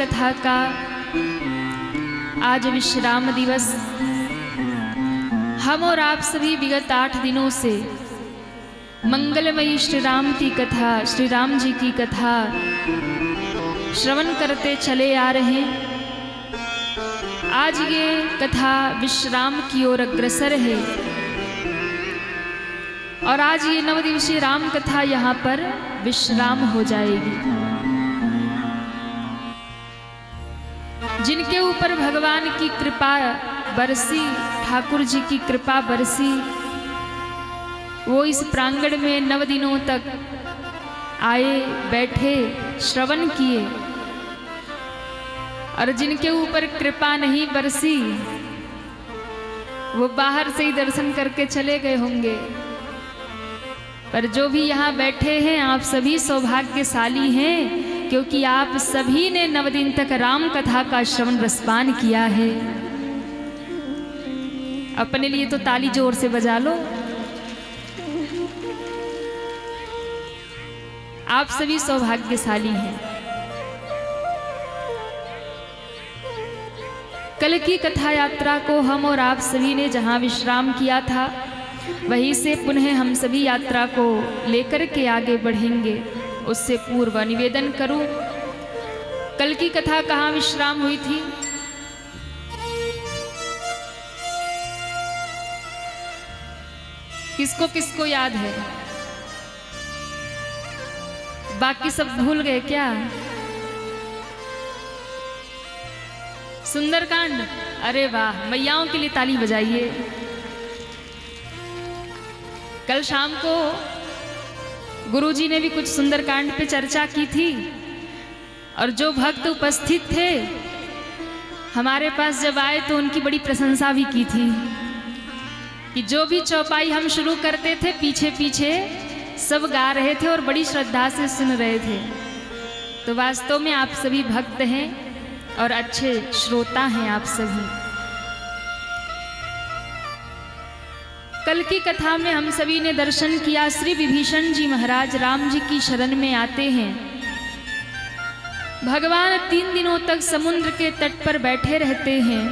कथा का आज विश्राम दिवस। हम और आप सभी विगत 8 दिनों से मंगलमयी श्री राम की कथा, श्री राम जी की कथा श्रवण करते चले आ रहे हैं। आज ये कथा विश्राम की ओर अग्रसर है और आज ये 9 दिवसीय राम कथा यहाँ पर विश्राम हो जाएगी। जिनके ऊपर भगवान की कृपा बरसी, ठाकुर जी की कृपा बरसी, वो इस प्रांगण में 9 दिनों तक आए, बैठे, श्रवण किए। और जिनके ऊपर कृपा नहीं बरसी वो बाहर से ही दर्शन करके चले गए होंगे। पर जो भी यहाँ बैठे हैं आप सभी सौभाग्यशाली हैं, क्योंकि आप सभी ने 9 दिन तक राम कथा का श्रवण रसपान किया है। अपने लिए तो ताली जोर से बजा लो। आप सभी सौभाग्यशाली हैं। कल की कथा यात्रा को हम और आप सभी ने जहां विश्राम किया था वहीं से पुनः हम सभी यात्रा को लेकर के आगे बढ़ेंगे। उससे पूर्व निवेदन करूं, कल की कथा कहाँ विश्राम हुई थी? किसको किसको याद है? बाकी सब भूल गए क्या? सुंदरकांड। अरे वाह, मैयाओं के लिए ताली बजाइए। कल शाम को गुरुजी ने भी कुछ सुंदरकांड पे चर्चा की थी और जो भक्त उपस्थित थे हमारे पास जब आए तो उनकी बड़ी प्रशंसा भी की थी कि जो भी चौपाई हम शुरू करते थे पीछे पीछे सब गा रहे थे और बड़ी श्रद्धा से सुन रहे थे। तो वास्तव में आप सभी भक्त हैं और अच्छे श्रोता हैं आप सभी। कल की कथा में हम सभी ने दर्शन किया, श्री विभीषण जी महाराज राम जी की शरण में आते हैं। भगवान 3 दिनों तक समुद्र के तट पर बैठे रहते हैं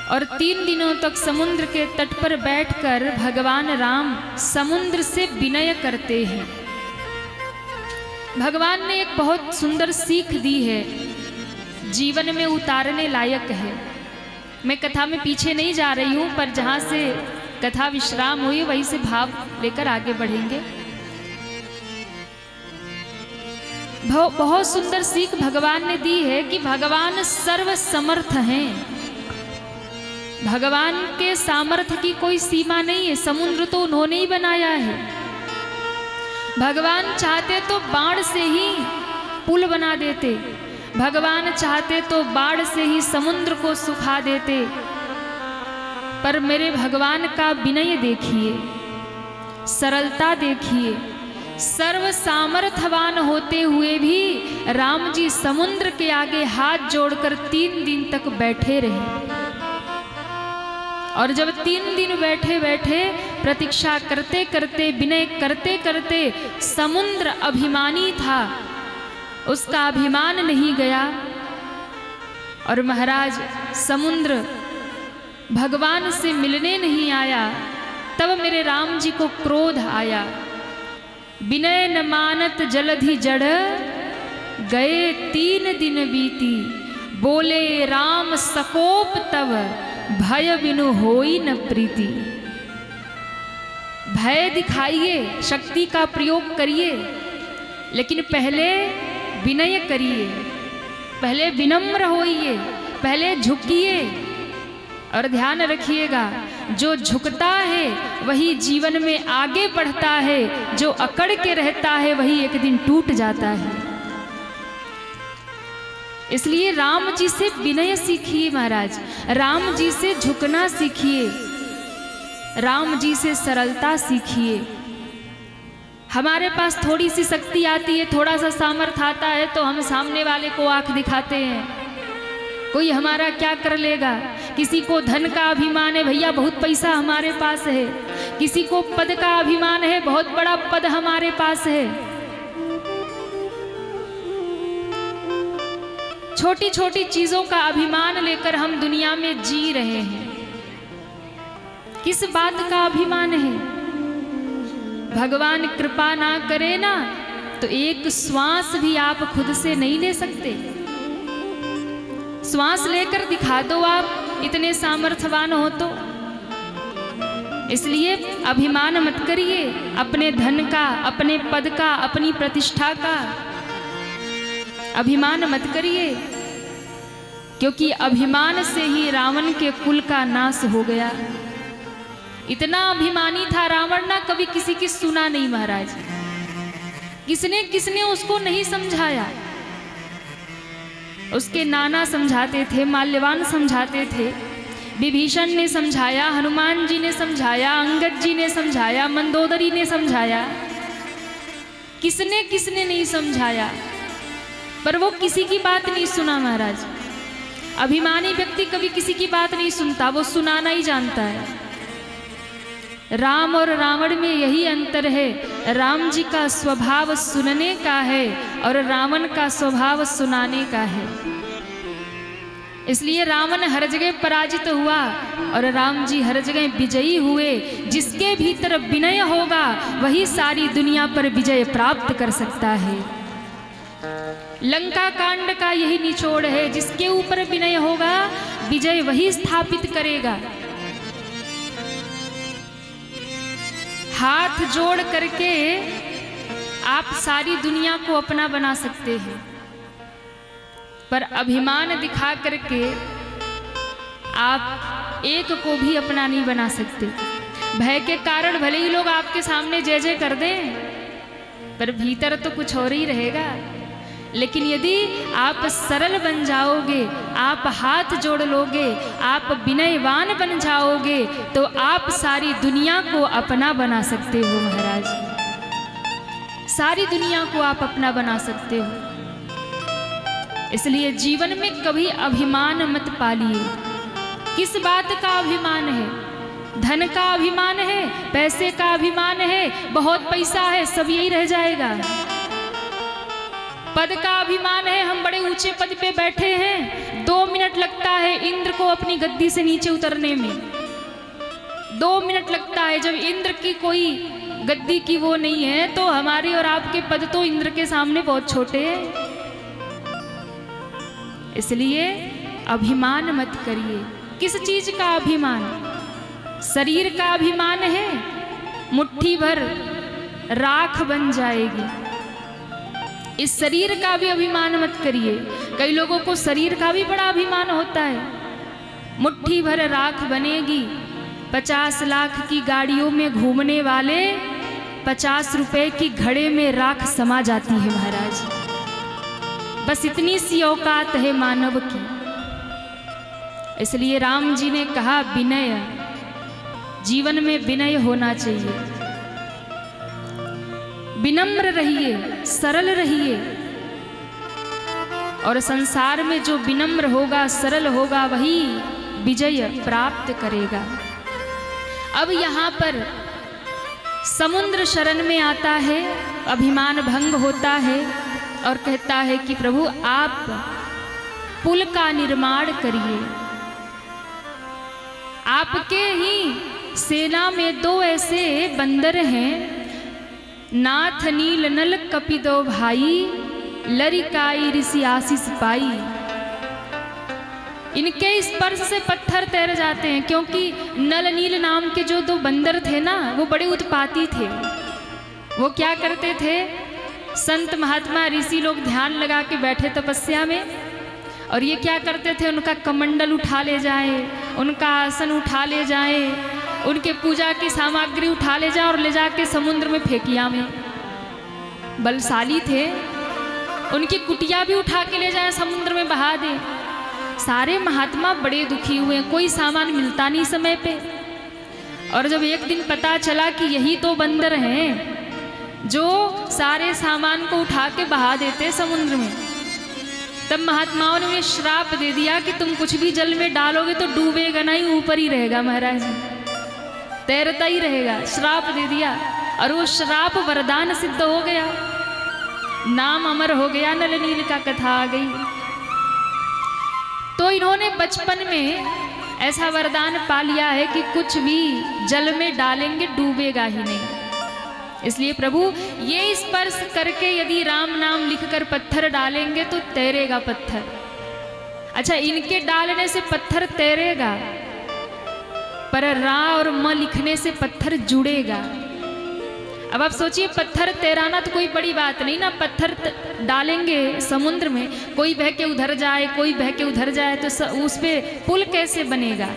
और 3 दिनों तक समुद्र के तट पर बैठकर भगवान राम समुद्र से विनय करते हैं। भगवान ने एक बहुत सुंदर सीख दी है, जीवन में उतारने लायक है। मैं कथा में पीछे नहीं जा रही हूं, पर जहां से कथा विश्राम हुई वहीं से भाव लेकर आगे बढ़ेंगे। बहुत सुंदर सीख भगवान ने दी है कि भगवान सर्व समर्थ हैं। भगवान के सामर्थ्य की कोई सीमा नहीं है। समुद्र तो उन्होंने ही बनाया है। भगवान चाहते तो बाढ़ से ही पुल बना देते, भगवान चाहते तो बाढ़ से ही समुद्र को सुखा देते। पर मेरे भगवान का विनय देखिए, सरलता देखिए। सर्व सामर्थ्यवान होते हुए भी राम जी समुद्र के आगे हाथ जोड़कर 3 दिन तक बैठे रहे। और जब 3 दिन बैठे बैठे प्रतीक्षा करते करते, विनय करते करते समुद्र अभिमानी था, उसका अभिमान नहीं गया और महाराज समुद्र भगवान से मिलने नहीं आया, तब मेरे राम जी को क्रोध आया। विनय न मानत जलधि जड़, गए 3 दिन बीती, बोले राम सकोप तब, भय बिनु होई न प्रीति। भय दिखाइए, शक्ति का प्रयोग करिए, लेकिन पहले विनय करिए, पहले विनम्र होइए, पहले झुकिए। और ध्यान रखिएगा, जो झुकता है वही जीवन में आगे बढ़ता है, जो अकड़ के रहता है वही एक दिन टूट जाता है। इसलिए राम जी से विनय सीखिए महाराज, राम जी से झुकना सीखिए, राम जी से सरलता सीखिए। हमारे पास थोड़ी सी शक्ति आती है, थोड़ा सा सामर्थ्य आता है तो हम सामने वाले को आंख दिखाते हैं, कोई हमारा क्या कर लेगा। किसी को धन का अभिमान है, भैया बहुत पैसा हमारे पास है। किसी को पद का अभिमान है, बहुत बड़ा पद हमारे पास है। छोटी छोटी चीजों का अभिमान लेकर हम दुनिया में जी रहे हैं। किस बात का अभिमान है? भगवान कृपा ना करे ना तो एक श्वास भी आप खुद से नहीं ले सकते। श्वास लेकर दिखा दो आप, इतने सामर्थ्यवान हो तो। इसलिए अभिमान मत करिए अपने धन का, अपने पद का, अपनी प्रतिष्ठा का अभिमान मत करिए, क्योंकि अभिमान से ही रावण के कुल का नाश हो गया। इतना अभिमानी था रावण ना, कभी किसी की सुना नहीं महाराज। किसने उसको नहीं समझाया। उसके नाना समझाते थे, माल्यवान समझाते थे, विभीषण ने समझाया, हनुमान जी ने समझाया, अंगद जी ने समझाया, मंदोदरी ने समझाया, किसने नहीं समझाया, पर वो किसी की बात नहीं सुना महाराज। अभिमानी व्यक्ति कभी किसी की बात नहीं सुनता, वो सुनाना ही जानता है। राम और रावण में यही अंतर है, राम जी का स्वभाव सुनने का है और रावण का स्वभाव सुनाने का है। इसलिए रावण हर जगह पराजित हुआ और राम जी हर जगह विजयी हुए। जिसके भीतर विनय होगा वही सारी दुनिया पर विजय प्राप्त कर सकता है। लंका कांड का यही निचोड़ है, जिसके ऊपर विनय होगा विजय वही स्थापित करेगा। हाथ जोड़ करके आप सारी दुनिया को अपना बना सकते हैं, पर अभिमान दिखा करके आप एक को भी अपना नहीं बना सकते। भय के कारण भले ही लोग आपके सामने जय जय कर दें, पर भीतर तो कुछ और ही रहेगा। लेकिन यदि आप सरल बन जाओगे, आप हाथ जोड़ लोगे, आप विनयवान बन जाओगे, तो आप सारी दुनिया को अपना बना सकते हो महाराज। सारी दुनिया को आप अपना बना सकते हो। इसलिए जीवन में कभी अभिमान मत पालिए। किस बात का अभिमान है? धन का अभिमान है, पैसे का अभिमान है, बहुत पैसा है, सब यही रह जाएगा। पद का अभिमान है, हम बड़े ऊंचे पद पे बैठे हैं, 2 मिनट लगता है इंद्र को अपनी गद्दी से नीचे उतरने में। 2 मिनट लगता है। जब इंद्र की कोई गद्दी की वो नहीं है, तो हमारे और आपके पद तो इंद्र के सामने बहुत छोटे हैं। इसलिए अभिमान मत करिए। किस चीज का अभिमान? शरीर का अभिमान है, मुट्ठी भर राख बन जाएगी। इस शरीर का भी अभिमान मत करिए। कई लोगों को शरीर का भी बड़ा अभिमान होता है। मुट्ठी भर राख बनेगी। 50 लाख की गाड़ियों में घूमने वाले 50 रुपए की घड़े में राख समा जाती है महाराज। बस इतनी सी औकात है मानव की। इसलिए राम जी ने कहा विनय, जीवन में विनय होना चाहिए। विनम्र रहिए, सरल रहिए, और संसार में जो विनम्र होगा, सरल होगा, वही विजय प्राप्त करेगा। अब यहाँ पर समुद्र शरण में आता है, अभिमान भंग होता है और कहता है कि प्रभु आप पुल का निर्माण करिए। आपके ही सेना में 2 ऐसे बंदर हैं, नाथ नील नल कपिदो भाई, लरिकाई ऋषि आशीष पाई। इनके स्पर्श से पत्थर तैर जाते हैं, क्योंकि नल नील नाम के जो 2 बंदर थे ना, वो बड़े उत्पाती थे। वो क्या करते थे, संत महात्मा ऋषि लोग ध्यान लगा के बैठे तपस्या में, और ये क्या करते थे, उनका कमंडल उठा ले जाए, उनका आसन उठा ले जाए, उनके पूजा की सामग्री उठा ले जाए और ले जाके समुद्र में फेंकिया में। बलशाली थे, उनकी कुटिया भी उठा के ले जाए समुद्र में बहा दे। सारे महात्मा बड़े दुखी हुए, कोई सामान मिलता नहीं समय पे। और जब एक दिन पता चला कि यही तो बंदर हैं जो सारे सामान को उठा के बहा देते समुद्र में, तब महात्माओं ने उन्हें श्राप दे दिया कि तुम कुछ भी जल में डालोगे तो डूबेगा नहीं, ऊपर ही रहेगा महाराज, तैरता ही रहेगा। श्राप दे दिया और वो श्राप वरदान सिद्ध हो गया, नाम अमर हो गया, नल नील का कथा आ गई। इन्होंने बचपन में ऐसा वरदान पा लिया है कि कुछ भी जल में डालेंगे डूबेगा ही नहीं। इसलिए प्रभु ये स्पर्श करके यदि राम नाम लिखकर पत्थर डालेंगे तो तैरेगा पत्थर। अच्छा, इनके डालने से पत्थर तैरेगा, पर रा और म लिखने से पत्थर जुड़ेगा। अब आप सोचिए, पत्थर तैराना तो कोई बड़ी बात नहीं ना। पत्थर डालेंगे समुद्र में, कोई बह के उधर जाए, कोई बह के उधर जाए, तो उस पे पुल कैसे बनेगा?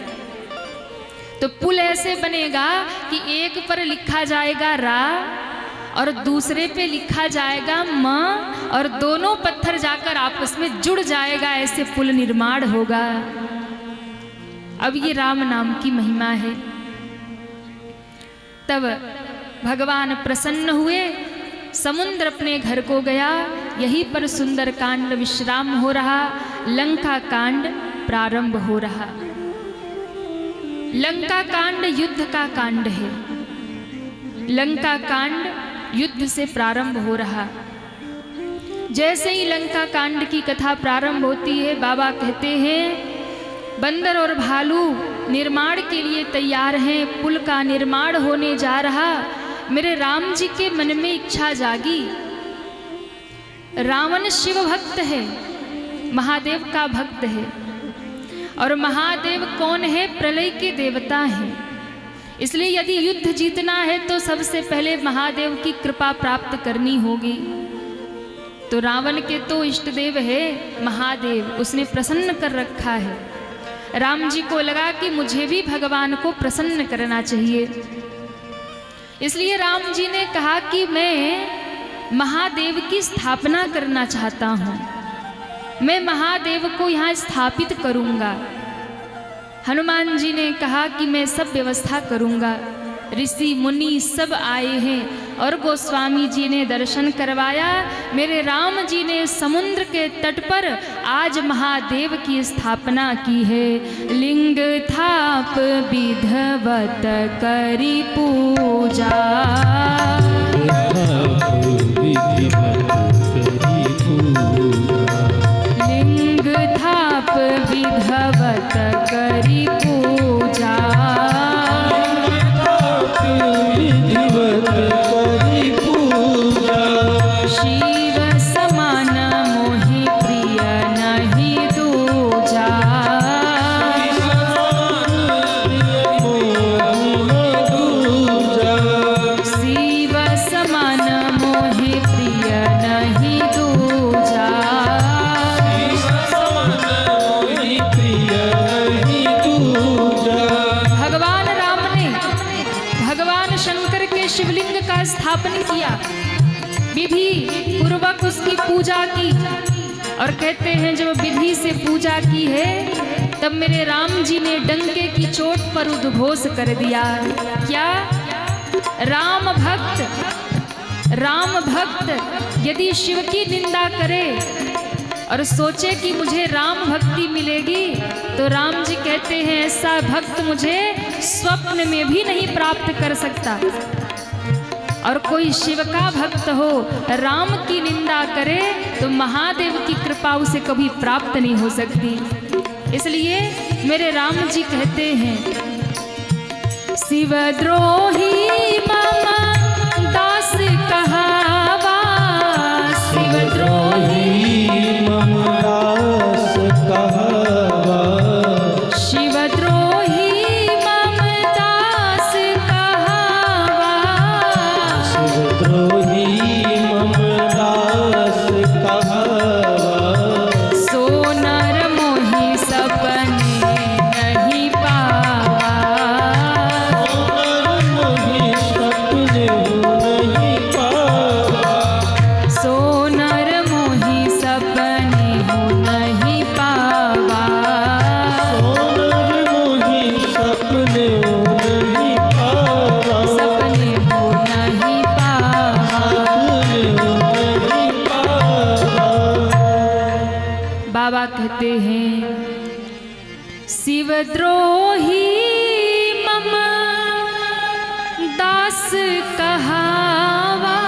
तो पुल ऐसे बनेगा कि एक पर लिखा जाएगा रा और दूसरे पे लिखा जाएगा म, और दोनों पत्थर जाकर आपस में जुड़ जाएगा, ऐसे पुल निर्माण होगा। अब ये राम नाम की महिमा है। तब भगवान प्रसन्न हुए, समुद्र अपने घर को गया। यहीं पर सुंदर कांड विश्राम हो रहा, लंका कांड प्रारंभ हो रहा। लंका कांड युद्ध का कांड है। लंका कांड युद्ध से प्रारंभ हो रहा। जैसे ही लंका कांड की कथा प्रारंभ होती है, बाबा कहते हैं बंदर और भालू निर्माण के लिए तैयार हैं, पुल का निर्माण होने जा रहा। मेरे राम जी के मन में इच्छा जागी। रावण शिव भक्त है, महादेव का भक्त है, और महादेव कौन है? प्रलय के देवता हैं। इसलिए यदि युद्ध जीतना है तो सबसे पहले महादेव की कृपा प्राप्त करनी होगी। तो रावण के तो इष्ट देव है महादेव, उसने प्रसन्न कर रखा है। राम जी को लगा कि मुझे भी भगवान को प्रसन्न करना चाहिए। इसलिए राम जी ने कहा कि मैं महादेव की स्थापना करना चाहता हूँ, मैं महादेव को यहाँ स्थापित करूँगा। हनुमान जी ने कहा कि मैं सब व्यवस्था करूँगा। ऋषि मुनि सब आए हैं और गोस्वामी जी ने दर्शन करवाया। मेरे राम जी ने समुद्र के तट पर आज महादेव की स्थापना की है। लिंग थाप विधवत करी पूजा, लिंग थाप विधवत करी पूजा, शिव समान मोहि प्रिय नहीं दूजा, शिव समान मोहि प्रिय नहीं दूजा। भगवान राम ने भगवान शंकर के शिवलिंग का स्थापन किया, विधि पूर्वक उसकी पूजा की। और कहते हैं जब विधि से पूजा की है तब मेरे राम जी ने डंके की चोट पर उद्घोष कर दिया। क्या? राम भक्त यदि शिव की निंदा करे और सोचे कि मुझे राम भक्ति मिलेगी, तो राम जी कहते हैं ऐसा भक्त मुझे स्वप्न में भी नहीं प्राप्त कर सकता। और कोई शिव का भक्त हो, राम की निंदा करे तो महादेव की कृपा उसे कभी प्राप्त नहीं हो सकती। इसलिए मेरे राम जी कहते हैं शिवद्रोही मम दास कहावा, शिवद्रोही मम दास कहावा, शिवद्रोही मम दास कहावा, शिवद्रोही मम दास कहावा, सो नर मोहि सपने नहीं पावा, मोहि सपने नहीं पावा, सो नर मोहि सपने हो नहीं पावा, सोनर मोहि सपने नहीं पावा, सपने हो नहीं पावा। सपने नहीं पावा। बाबा कहते हैं शिवद्रोही मम दास कहावा,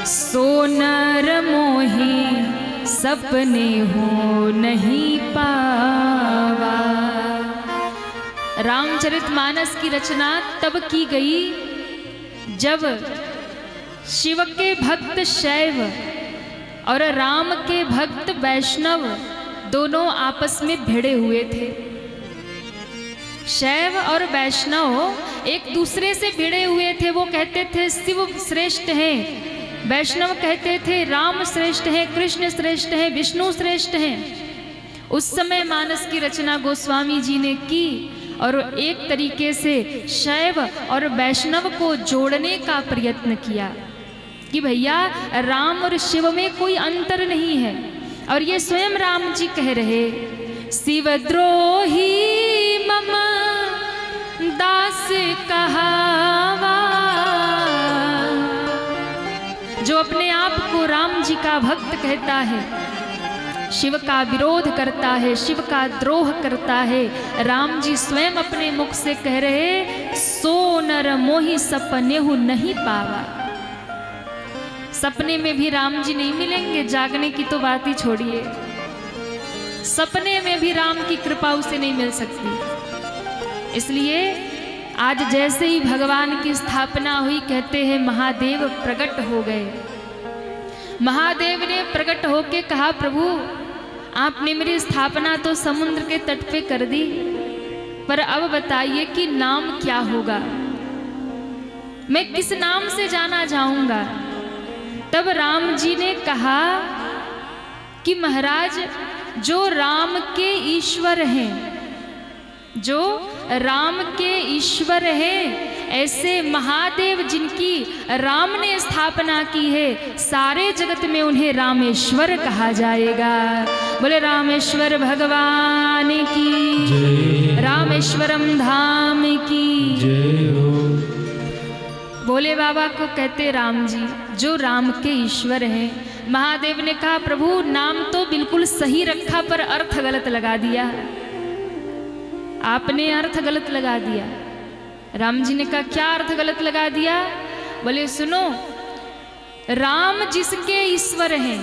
सो नर मोहि सपने हो नहीं पावा। रामचरितमानस की रचना तब की गई जब शिव के भक्त शैव और राम के भक्त वैष्णव दोनों आपस में भिड़े हुए थे। शैव और वैष्णव एक दूसरे से भिड़े हुए थे। वो कहते थे शिव श्रेष्ठ है, वैष्णव कहते थे राम श्रेष्ठ है, कृष्ण श्रेष्ठ है, विष्णु श्रेष्ठ है। उस समय मानस की रचना गोस्वामी जी ने की और एक तरीके से शैव और वैष्णव को जोड़ने का प्रयत्न किया कि भैया राम और शिव में कोई अंतर नहीं है। और ये स्वयं राम जी कह रहे, शिवद्रोही मम दास कहावा। जो अपने आप को राम जी का भक्त कहता है, शिव का विरोध करता है, शिव का द्रोह करता है, राम जी स्वयं अपने मुख से कह रहे, सो नर मोहि सपनेहु नहीं पावा। सपने में भी राम जी नहीं मिलेंगे, जागने की तो बात ही छोड़िए, सपने में भी राम की कृपा उसे नहीं मिल सकती। इसलिए आज जैसे ही भगवान की स्थापना हुई, कहते हैं महादेव प्रकट हो गए। महादेव ने प्रकट होके कहा, प्रभु आपने मेरी स्थापना तो समुद्र के तट पे कर दी, पर अब बताइए कि नाम क्या होगा, मैं किस नाम से जाना जाऊंगा। तब राम जी ने कहा कि महाराज जो राम के ईश्वर हैं, जो राम के ईश्वर हैं, ऐसे महादेव जिनकी राम ने स्थापना की है, सारे जगत में उन्हें रामेश्वर कहा जाएगा। बोले रामेश्वर भगवान की, रामेश्वरम धाम की जय हो। भोले बाबा को कहते राम जी जो राम के ईश्वर हैं। महादेव ने कहा, प्रभु नाम तो बिल्कुल सही रखा पर अर्थ गलत लगा दिया, आपने अर्थ गलत लगा दिया। राम जी ने कहा, क्या अर्थ गलत लगा दिया? बोले सुनो, राम जिसके ईश्वर हैं,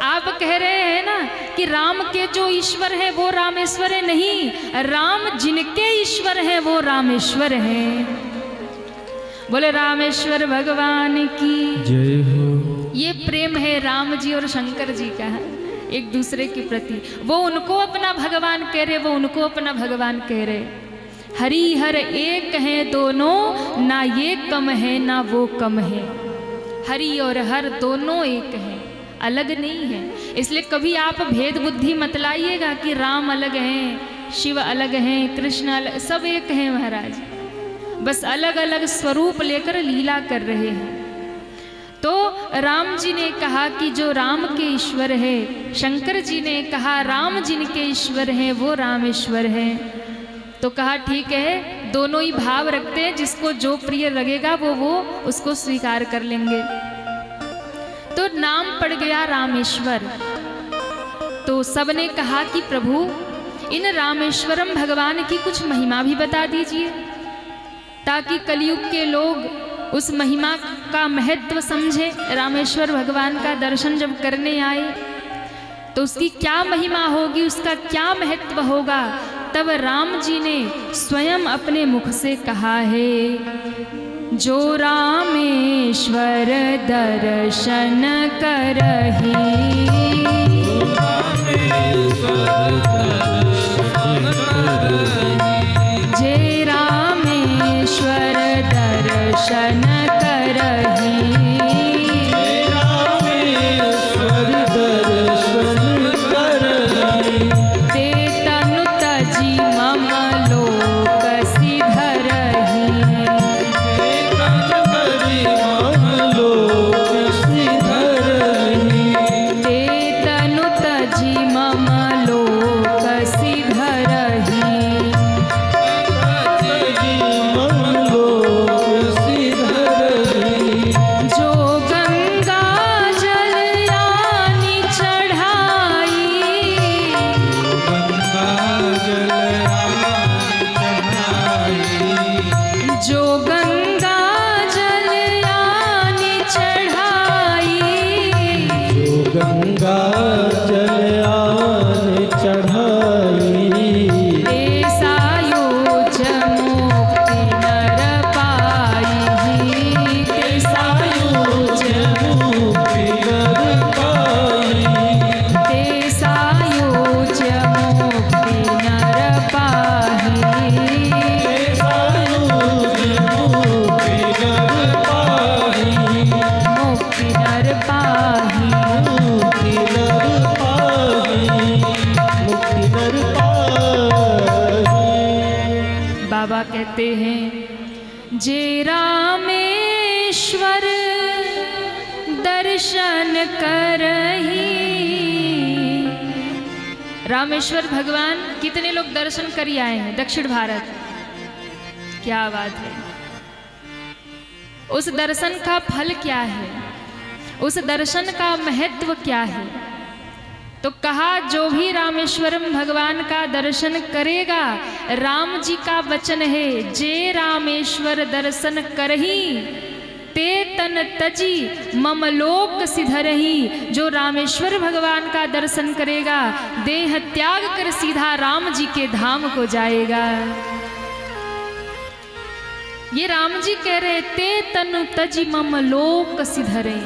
आप कह रहे हैं ना कि राम के जो ईश्वर है वो रामेश्वर है, नहीं, राम जिनके ईश्वर है वो रामेश्वर है। बोले रामेश्वर भगवान की जय हो। ये प्रेम है राम जी और शंकर जी का एक दूसरे के प्रति। वो उनको अपना भगवान कह रहे, वो उनको अपना भगवान कह रहे। हरि हर एक है दोनों, ना ये कम है ना वो कम है। हरि और हर दोनों एक हैं, अलग नहीं है। इसलिए कभी आप भेद बुद्धि मत लाइएगा कि राम अलग हैं, शिव अलग हैं, कृष्ण अलग, सब एक हैं महाराज, बस अलग अलग स्वरूप लेकर लीला कर रहे हैं। तो राम जी ने कहा कि जो राम के ईश्वर है, शंकर जी ने कहा राम जिनके ईश्वर हैं वो रामेश्वर हैं। तो कहा ठीक है, दोनों ही भाव रखते हैं, जिसको जो प्रिय लगेगा वो उसको स्वीकार कर लेंगे। तो नाम पड़ गया रामेश्वर। तो सबने कहा कि प्रभु इन रामेश्वरम भगवान की कुछ महिमा भी बता दीजिए, ताकि कलयुग के लोग उस महिमा का महत्व समझे। रामेश्वर भगवान का दर्शन जब करने आए तो उसकी क्या महिमा होगी, उसका क्या महत्व होगा। तब राम जी ने स्वयं अपने मुख से कहा है, जो रामेश्वर दर्शन करही, जे रामेश्वर दर्शन करही, रामेश्वर दर्शन करही, ते तनु तजी मम लोक सिधरही, तन तजी मम लोक सिधरही, ते गंगा जल आन चढ़ाई। ऐसा योज मुक्ति नर पाई। ऐसा योज मुक्ति नर पाई। ऐसा योज मुक्ति नर पाही। ऐसा योज मुक्ति नर पाई। मुक्ति नर पाही। मुक्ति नर पाई। मुक्ति नर पाई। बाबा कहते हैं जे रामेश्वर दर्शन करही। रामेश्वर भगवान कितने लोग दर्शन कर आए हैं दक्षिण भारत। क्या बात है। उस दर्शन का फल क्या है, उस दर्शन का महत्व क्या है। तो कहा जो भी रामेश्वरम भगवान का दर्शन करेगा, राम जी का वचन है जे रामेश्वर दर्शन करही ते तन तजी मम लोक सिधरही। जो रामेश्वर भगवान का दर्शन करेगा, देह त्याग कर सीधा राम जी के धाम को जाएगा। ये राम जी कह रहे ते तनु तजी मम लोक सिधरे।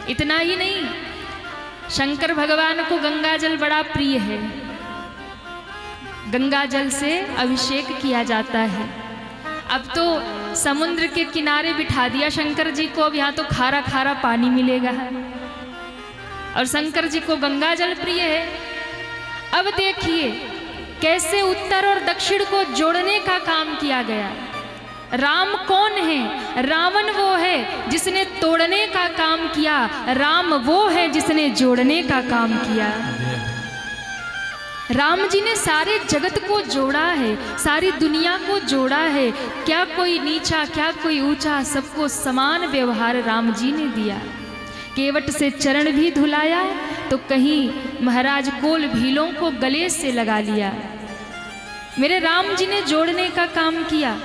इतना ही नहीं, शंकर भगवान को गंगा जल बड़ा प्रिय है। गंगा जल से अभिषेक किया जाता है। अब तो समुद्र के किनारे बिठा दिया शंकर जी को। अब यहाँ तो खारा खारा पानी मिलेगा और शंकर जी को गंगा जल प्रिय है। अब देखिए कैसे उत्तर और दक्षिण को जोड़ने का काम किया गया। राम कौन है? रावण वो है जिसने तोड़ने का काम किया, राम वो है जिसने जोड़ने का काम किया। राम जी ने सारे जगत को जोड़ा है, सारी दुनिया को जोड़ा है। क्या कोई नीचा, क्या कोई ऊंचा, सबको समान व्यवहार राम जी ने दिया। केवट से चरण भी धुलाया तो कहीं महाराज कोल भीलों को गले से लगा लिया। मेरे राम जी ने जोड़ने का काम किया,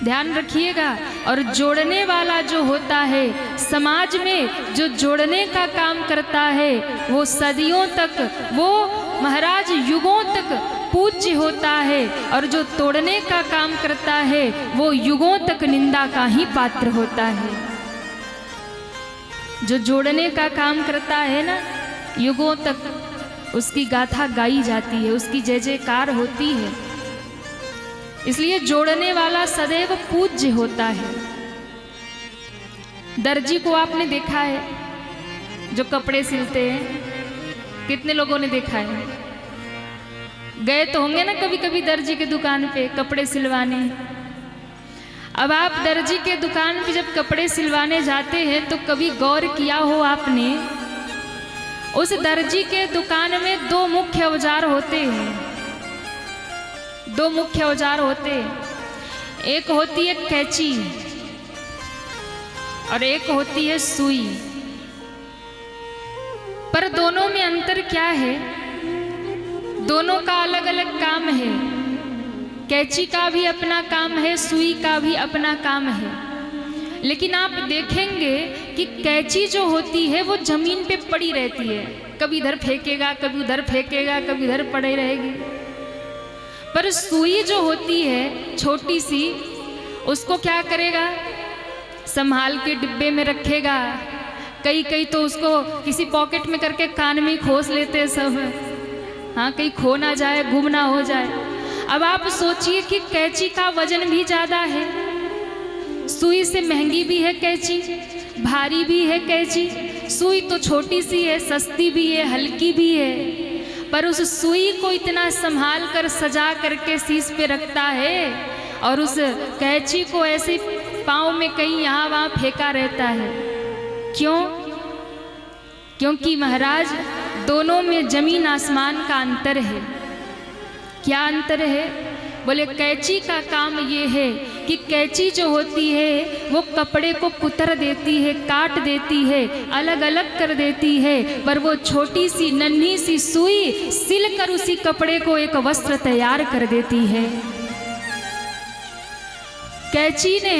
ध्यान रखिएगा। और जोड़ने वाला जो होता है, समाज में जो जोड़ने का काम करता है, वो सदियों तक, वो महाराज युगों तक पूज्य होता है। और जो तोड़ने का काम करता है, वो युगों तक निंदा का ही पात्र होता है। जो जोड़ने का काम करता है ना, युगों तक उसकी गाथा गाई जाती है, उसकी जय जयकार होती है। इसलिए जोड़ने वाला सदैव पूज्य होता है। दर्जी को आपने देखा है जो कपड़े सिलते हैं, कितने लोगों ने देखा है? गए तो होंगे ना कभी कभी दर्जी के दुकान पे कपड़े सिलवाने। अब आप दर्जी के दुकान पे जब कपड़े सिलवाने जाते हैं तो कभी गौर किया हो आपने, उस दर्जी के दुकान में दो मुख्य औजार होते हैं। दो मुख्य औजार होते हैं, एक होती है कैंची और एक होती है सुई। पर दोनों में अंतर क्या है? दोनों का अलग अलग काम है। कैंची का भी अपना काम है, सुई का भी अपना काम है। लेकिन आप देखेंगे कि कैंची जो होती है वो जमीन पे पड़ी रहती है, कभी इधर फेंकेगा, कभी उधर फेंकेगा, कभी इधर पड़े रहेगी। पर सुई जो होती है छोटी सी, उसको क्या करेगा? संभाल के डिब्बे में रखेगा। कई तो उसको किसी पॉकेट में करके कान में खोस लेते हैं सब, हाँ, कहीं खो ना जाए, गुम ना हो जाए। अब आप सोचिए कि कैंची का वजन भी ज़्यादा है, सुई से महंगी भी है कैंची, भारी भी है कैंची। सुई तो छोटी सी है, सस्ती भी है, हल्की भी है, पर उस सुई को इतना संभाल कर सजा करके शीश पे रखता है और उस कैंची को ऐसे पाँव में कहीं यहाँ वहाँ फेंका रहता है। क्यों? क्योंकि महाराज दोनों में जमीन आसमान का अंतर है। क्या अंतर है? बोले कैंची का काम ये है कि कैंची जो होती है वो कपड़े को कुतर देती है, काट देती है, अलग अलग कर देती है। पर वो छोटी सी नन्ही सी सुई सिल कर उसी कपड़े को एक वस्त्र तैयार कर देती है। कैंची ने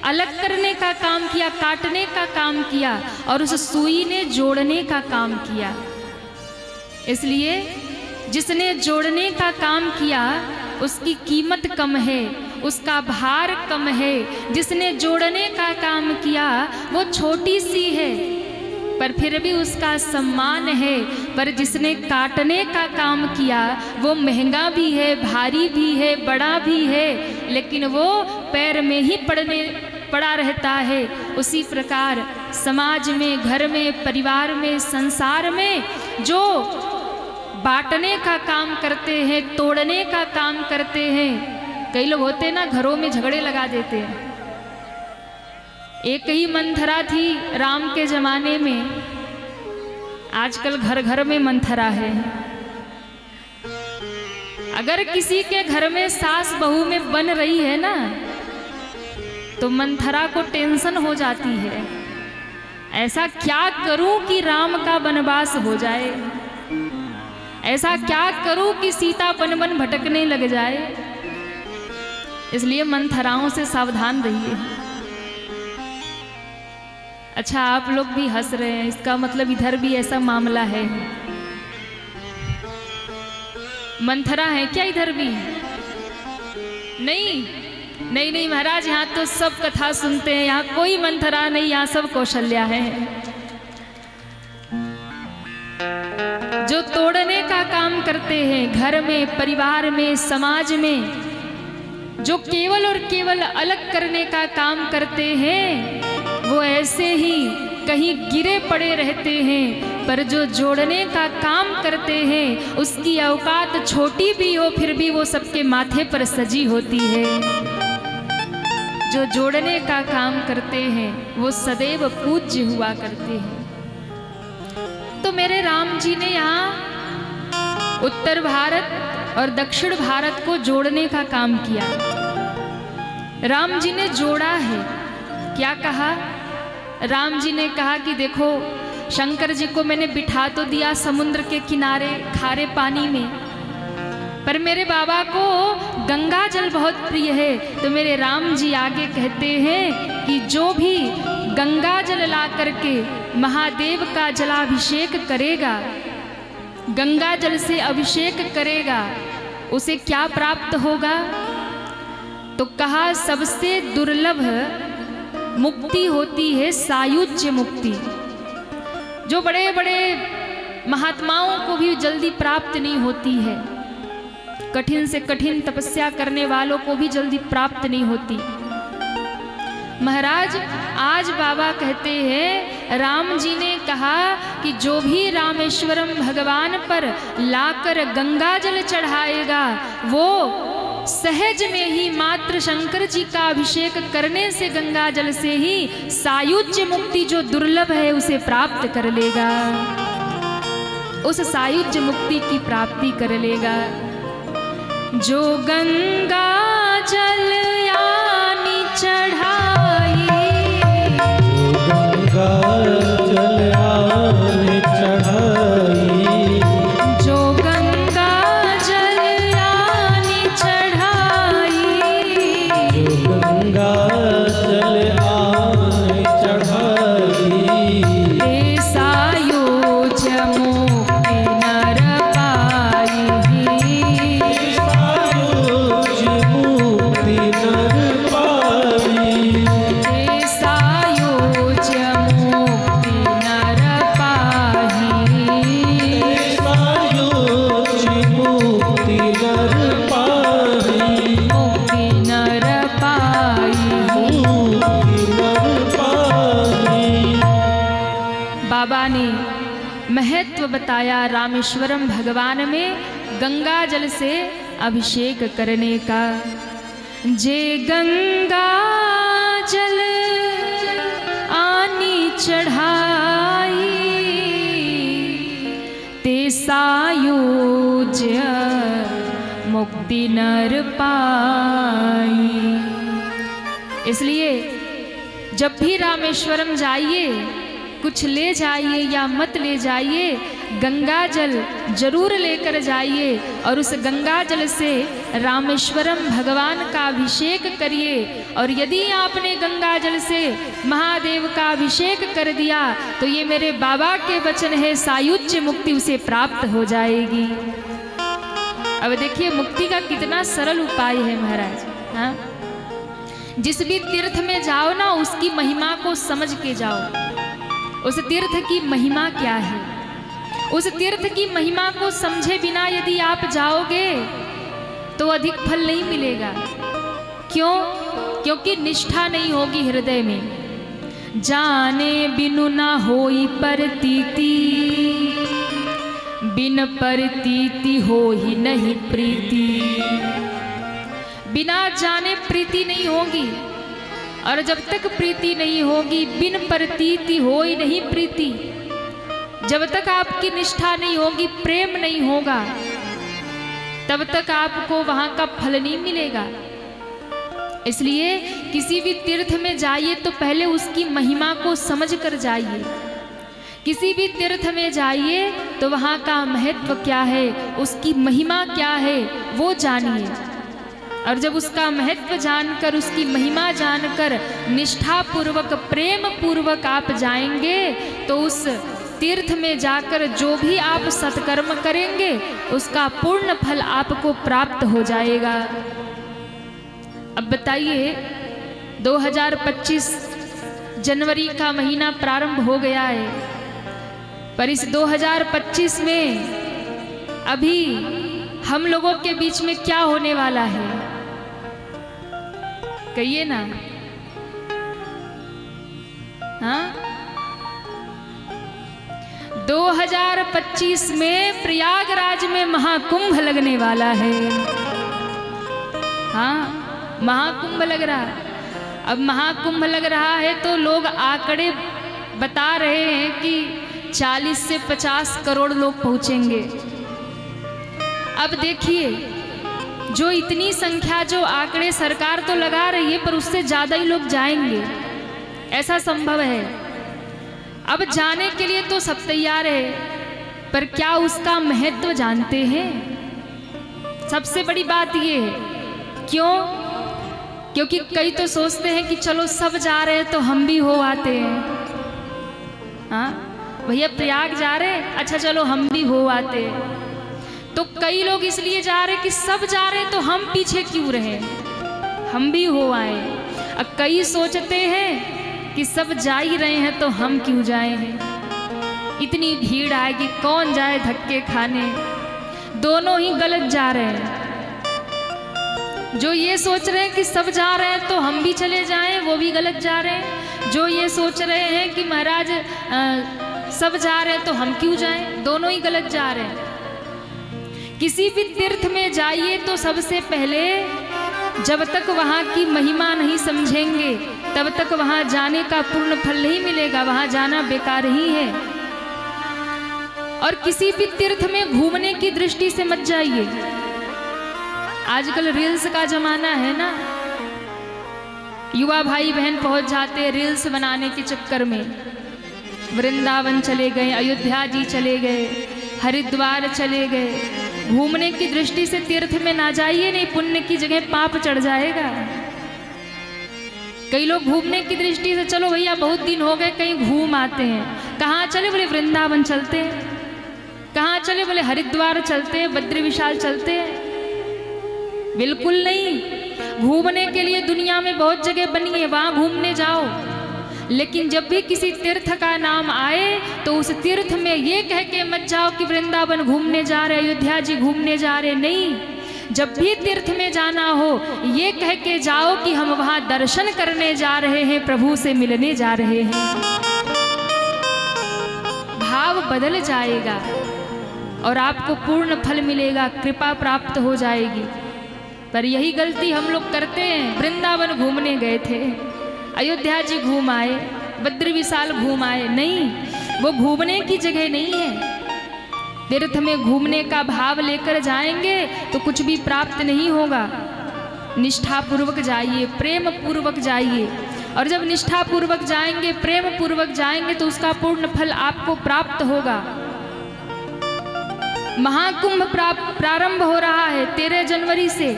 अलग करने का काम किया, काटने का काम किया, और उस सुई ने जोड़ने का काम किया। इसलिए जिसने जोड़ने का काम किया उसकी कीमत कम है, उसका भार कम है। जिसने जोड़ने का काम किया वो छोटी सी है पर फिर भी उसका सम्मान है। पर जिसने काटने का काम किया वो महंगा भी है, भारी भी है, बड़ा भी है, लेकिन वो पैर में ही पड़ा रहता है। उसी प्रकार समाज में, घर में, परिवार में, संसार में जो बांटने का काम करते हैं, तोड़ने का काम करते हैं, कई लोग होते हैं ना घरों में झगड़े लगा देते हैं। एक ही मंथरा थी राम के जमाने में, आजकल घर घर में मंथरा है। अगर किसी के घर में सास बहू में बन रही है ना तो मंथरा को टेंशन हो जाती है, ऐसा क्या करूं कि राम का वनवास हो जाए, ऐसा क्या करूं कि सीता बन बन भटकने लग जाए। इसलिए मंथराओं से सावधान रहिए। अच्छा, आप लोग भी हंस रहे हैं, इसका मतलब इधर भी ऐसा मामला है। मंथरा है क्या इधर भी? नहीं महाराज, यहाँ तो सब कथा सुनते हैं, यहाँ कोई मंथरा नहीं, यहाँ सब कौशल्या है। जो तोड़ने का काम करते हैं घर में, परिवार में, समाज में, जो केवल और केवल अलग करने का काम करते हैं वो ऐसे ही कहीं गिरे पड़े रहते हैं। पर जो जोड़ने का काम करते हैं उसकी औकात छोटी भी हो फिर भी वो सबके माथे पर सजी होती है। जो जोड़ने का काम करते हैं वो सदैव पूज्य हुआ करते हैं। तो मेरे राम जी ने यहाँ उत्तर भारत और दक्षिण भारत को जोड़ने का काम किया। राम जी ने जोड़ा है। क्या कहा? राम जी ने कहा कि देखो, शंकर जी को मैंने बिठा तो दिया समुद्र के किनारे खारे पानी में, पर मेरे बाबा को गंगा जल बहुत प्रिय है। तो मेरे राम जी आगे कहते हैं कि जो भी गंगा जल ला करके महादेव का जलाभिषेक करेगा, गंगा जल से अभिषेक करेगा, उसे क्या प्राप्त होगा? तो कहा सबसे दुर्लभ मुक्ति होती है सायुज्य मुक्ति, जो बड़े बड़े महात्माओं को भी जल्दी प्राप्त नहीं होती है, कठिन से कठिन तपस्या करने वालों को भी जल्दी प्राप्त नहीं होती। महाराज आज बाबा कहते हैं, राम जी ने कहा कि जो भी रामेश्वरम भगवान पर लाकर गंगा जल चढ़ाएगा वो सहज में ही मात्र शंकर जी का अभिषेक करने से गंगा जल से ही सायुज्य मुक्ति जो दुर्लभ है उसे प्राप्त कर लेगा, उस सायुज्य मुक्ति की प्राप्ति कर लेगा। जो गंगा जल यानी चढ़ाई, गंगा जल आने चढ़ाई, जो गंगा जल यानी चढ़ाई, जो गंगा जल आने चढ़ाई, ते सायुज्य मुक्ति नर पाई, सायुज्य मुक्ति नर पाई, ते सायुज्य मुक्ति नर पाही, सायुज्य मुक्ति नर पाई, मुक्ति नर पाई। मुक्ति नर पाई। बाबा ने महत्व बताया रामेश्वरम भगवान में गंगा जल से अभिषेक करने का। जे गंगा जल आनी चढ़ाई, ते सायुज्य मुक्ति नर पाई। इसलिए जब भी रामेश्वरम जाइए, कुछ ले जाइए या मत ले जाइए, गंगा जल जरूर लेकर जाइए और उस गंगा जल से रामेश्वरम भगवान का अभिषेक करिए। और यदि आपने गंगा जल से महादेव का अभिषेक कर दिया तो ये मेरे बाबा के वचन है, सायुज्य मुक्ति उसे प्राप्त हो जाएगी। अब देखिए मुक्ति का कितना सरल उपाय है महाराज। हाँ, जिस भी तीर्थ में जाओ ना उसकी महिमा को समझ के जाओ। उस तीर्थ की महिमा क्या है, उस तीर्थ की महिमा को समझे बिना यदि आप जाओगे तो अधिक फल नहीं मिलेगा। क्यों? क्योंकि निष्ठा नहीं होगी हृदय में। जाने बिनु ना होई परतीति, बिन परतीति हो ही नहीं प्रीति। बिना जाने प्रीति नहीं होगी, और जब तक प्रीति नहीं होगी, बिन प्रतीति हो ही नहीं प्रीति। जब तक आपकी निष्ठा नहीं होगी, प्रेम नहीं होगा, तब तक आपको वहां का फल नहीं मिलेगा। इसलिए किसी भी तीर्थ में जाइए तो पहले उसकी महिमा को समझ कर जाइए। किसी भी तीर्थ में जाइए तो वहां का महत्व क्या है, उसकी महिमा क्या है, वो जानिए। और जब उसका महत्व जानकर, उसकी महिमा जानकर निष्ठा पूर्वक, प्रेम पूर्वक आप जाएंगे तो उस तीर्थ में जाकर जो भी आप सत्कर्म करेंगे उसका पूर्ण फल आपको प्राप्त हो जाएगा। अब बताइए 2025 जनवरी का महीना प्रारंभ हो गया है, पर इस 2025 में अभी हम लोगों के बीच में क्या होने वाला है, कहिए ना। हाँ, 2025 में प्रयागराज में महाकुंभ लगने वाला है। हाँ, महाकुंभ लग रहा है। अब महाकुंभ लग रहा है तो लोग आंकड़े बता रहे हैं कि 40 से 50 करोड़ लोग पहुंचेंगे। अब देखिए, जो इतनी संख्या, जो आंकड़े सरकार तो लगा रही है, पर उससे ज़्यादा ही लोग जाएंगे, ऐसा संभव है। अब जाने के लिए तो सब तैयार है, पर क्या उसका महत्व जानते हैं? सबसे बड़ी बात ये है। क्यों? क्योंकि कई तो सोचते हैं कि चलो सब जा रहे हैं तो हम भी हो आते हैं। हाँ भैया, प्रयाग जा रहे हैं, अच्छा चलो हम भी हो आते हैं। तो कई लोग इसलिए जा रहे कि सब जा रहे हैं तो हम पीछे क्यों रहे, हम भी हो आए। और कई सोचते हैं कि सब जा ही रहे हैं तो हम क्यों जाए हैं, इतनी भीड़ आएगी, कौन जाए धक्के खाने। दोनों ही गलत जा रहे हैं। जो ये सोच रहे हैं कि सब जा रहे हैं तो हम भी चले जाएं, वो भी गलत जा रहे हैं। जो ये सोच रहे हैं कि महाराज सब जा रहे हैं तो हम क्यों जाएं, दोनों ही गलत जा रहे हैं। किसी भी तीर्थ में जाइए तो सबसे पहले जब तक वहाँ की महिमा नहीं समझेंगे तब तक वहाँ जाने का पूर्ण फल नहीं मिलेगा, वहाँ जाना बेकार ही है। और किसी भी तीर्थ में घूमने की दृष्टि से मत जाइए। आजकल रील्स का जमाना है ना, युवा भाई बहन पहुंच जाते हैं रील्स बनाने के चक्कर में। वृंदावन चले गए, अयोध्या जी चले गए, हरिद्वार चले गए। घूमने की दृष्टि से तीर्थ में ना जाइए, नहीं पुण्य की जगह पाप चढ़ जाएगा। कई लोग घूमने की दृष्टि से, चलो भैया बहुत दिन हो गए कहीं घूम आते हैं। कहाँ चले? बोले वृंदावन चलते हैं। कहाँ चले? बोले हरिद्वार चलते हैं, बद्री विशाल चलते हैं। बिल्कुल नहीं। घूमने के लिए दुनिया में बहुत जगह बनी है, वहाँ घूमने जाओ। लेकिन जब भी किसी तीर्थ का नाम आए तो उस तीर्थ में ये कह के मत जाओ कि वृंदावन घूमने जा रहे, अयोध्या जी घूमने जा रहे। नहीं, जब भी तीर्थ में जाना हो ये कह के जाओ कि हम वहाँ दर्शन करने जा रहे हैं, प्रभु से मिलने जा रहे हैं। भाव बदल जाएगा और आपको पूर्ण फल मिलेगा, कृपा प्राप्त हो जाएगी। पर यही गलती हम लोग करते हैं। वृंदावन घूमने गए थे, अयोध्या जी घूम आए, बद्री विशाल घूम आए। नहीं, वो घूमने की जगह नहीं है। तीर्थ में घूमने का भाव लेकर जाएंगे तो कुछ भी प्राप्त नहीं होगा। निष्ठा पूर्वक जाइए, प्रेम पूर्वक जाइए। और जब निष्ठा पूर्वक जाएंगे, प्रेम पूर्वक जाएंगे तो उसका पूर्ण फल आपको प्राप्त होगा। महाकुंभ प्रारंभ हो रहा है 13 जनवरी से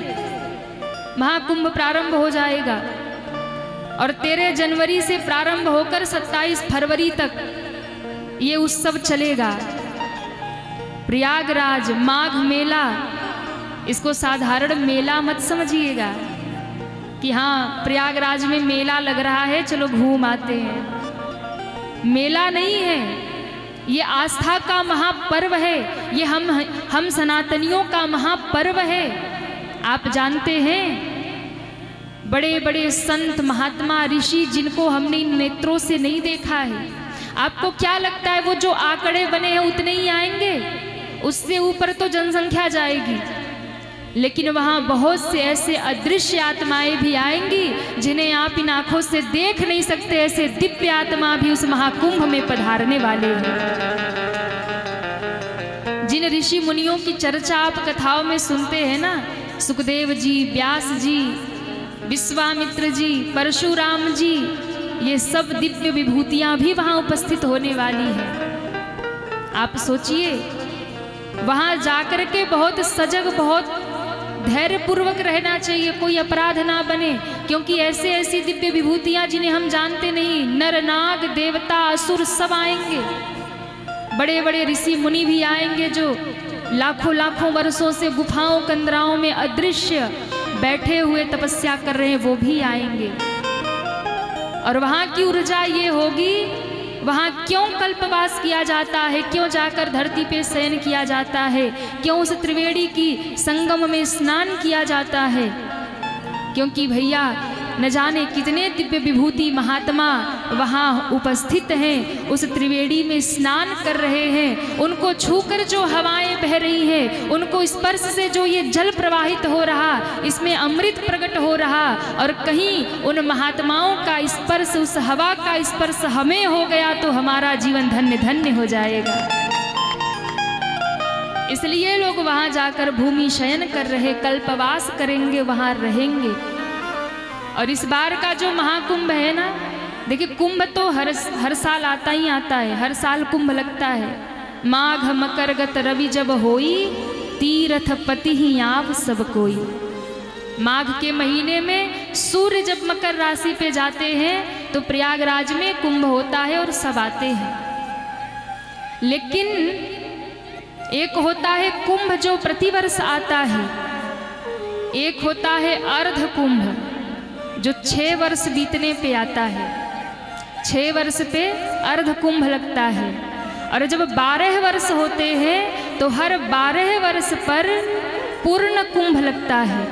महाकुंभ प्रारंभ हो जाएगा और 13 जनवरी से प्रारंभ होकर 27 फरवरी तक ये उत्सव चलेगा। प्रयागराज माघ मेला, इसको साधारण मेला मत समझिएगा कि हाँ प्रयागराज में मेला लग रहा है चलो घूम आते हैं। मेला नहीं है, ये आस्था का महापर्व है, ये हम सनातनियों का महापर्व है। आप जानते हैं बड़े बड़े संत महात्मा ऋषि जिनको हमने इन नेत्रों से नहीं देखा है, आपको क्या लगता है वो जो आंकड़े बने हैं उतने ही आएंगे? उससे ऊपर तो जनसंख्या जाएगी, लेकिन वहाँ बहुत से ऐसे अदृश्य आत्माएं भी आएंगी जिन्हें आप इन आंखों से देख नहीं सकते। ऐसे दिव्य आत्मा भी उस महाकुंभ में पधारने वाले हैं। जिन ऋषि मुनियों की चर्चा आप कथाओं में सुनते हैं ना, सुखदेव जी, व्यास जी, विश्वामित्र जी, परशुराम जी, ये सब दिव्य विभूतियां भी वहां उपस्थित होने वाली हैं। आप सोचिए वहां जाकर के बहुत सजग, बहुत धैर्य पूर्वक रहना चाहिए, कोई अपराध ना बने, क्योंकि ऐसे ऐसी दिव्य विभूतियां जिन्हें हम जानते नहीं, नर नाग देवता असुर सब आएंगे। बड़े बड़े ऋषि मुनि भी आएंगे जो लाखों लाखों वर्षों से गुफाओं कंदराओं में अदृश्य बैठे हुए तपस्या कर रहे हैं, वो भी आएंगे। और वहाँ की ऊर्जा ये होगी, वहाँ क्यों कल्पवास किया जाता है, क्यों जाकर धरती पे शयन किया जाता है, क्यों उस त्रिवेणी की संगम में स्नान किया जाता है? क्योंकि भैया न जाने कितने दिव्य विभूति महात्मा वहाँ उपस्थित हैं, उस त्रिवेणी में स्नान कर रहे हैं। उनको छूकर जो हवाएं बह रही हैं, उनको स्पर्श से जो ये जल प्रवाहित हो रहा, इसमें अमृत प्रकट हो रहा, और कहीं उन महात्माओं का स्पर्श, उस हवा का स्पर्श हमें हो गया तो हमारा जीवन धन्य धन्य हो जाएगा। इसलिए लोग वहाँ जाकर भूमि शयन कर रहे, कल्पवास करेंगे, वहाँ रहेंगे। और इस बार का जो महाकुंभ है ना, देखिए कुंभ तो हर साल आता ही आता है, हर साल कुंभ लगता है। माघ मकर गत रवि जब होई, तीर्थ पति ही आप सब कोई। माघ के महीने में सूर्य जब मकर राशि पे जाते हैं तो प्रयागराज में कुंभ होता है और सब आते हैं। लेकिन एक होता है कुंभ जो प्रतिवर्ष आता है, एक होता है अर्ध कुंभ जो 6 वर्ष बीतने पे आता है। 6 वर्ष पे अर्ध कुंभ लगता है, और जब 12 वर्ष होते हैं तो हर 12 वर्ष पर पूर्ण कुंभ लगता है।